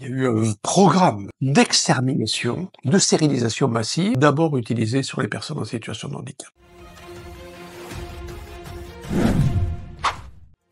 Il y a eu un programme d'extermination, de stérilisation massive, d'abord utilisé sur les personnes en situation de handicap.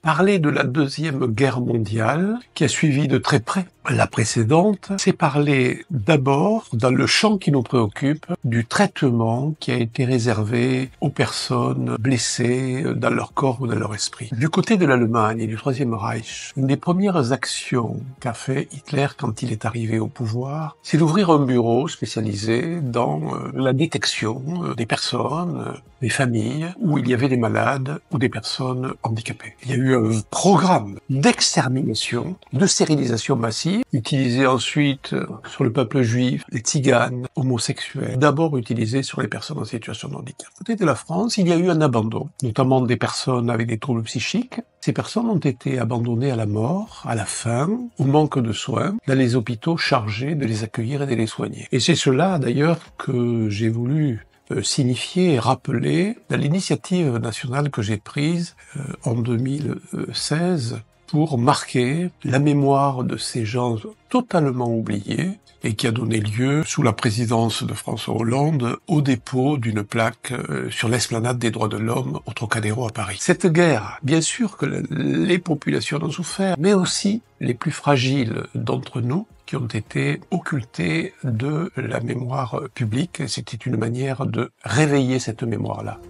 Parler de la Deuxième Guerre mondiale, qui a suivi de très près la précédente, c'est parler d'abord, dans le champ qui nous préoccupe, du traitement qui a été réservé aux personnes blessées dans leur corps ou dans leur esprit. Du côté de l'Allemagne et du Troisième Reich, une des premières actions qu'a fait Hitler quand il est arrivé au pouvoir, c'est d'ouvrir un bureau spécialisé dans la détection des personnes, des familles, où il y avait des malades ou des personnes handicapées. Il y a eu un programme d'extermination, de stérilisation massive, utilisé ensuite sur le peuple juif, les tziganes, homosexuels, d'abord utilisé sur les personnes en situation de handicap. Du côté de la France, il y a eu un abandon, notamment des personnes avec des troubles psychiques. Ces personnes ont été abandonnées à la mort, à la faim, au manque de soins, dans les hôpitaux chargés de les accueillir et de les soigner. Et c'est cela d'ailleurs que j'ai voulu signifier et rappeler dans l'initiative nationale que j'ai prise en 2016 pour marquer la mémoire de ces gens totalement oubliés et qui a donné lieu, sous la présidence de François Hollande, au dépôt d'une plaque sur l'esplanade des droits de l'homme au Trocadéro à Paris. Cette guerre, bien sûr que les populations ont souffert, mais aussi les plus fragiles d'entre nous, qui ont été occultés de la mémoire publique. C'était une manière de réveiller cette mémoire-là.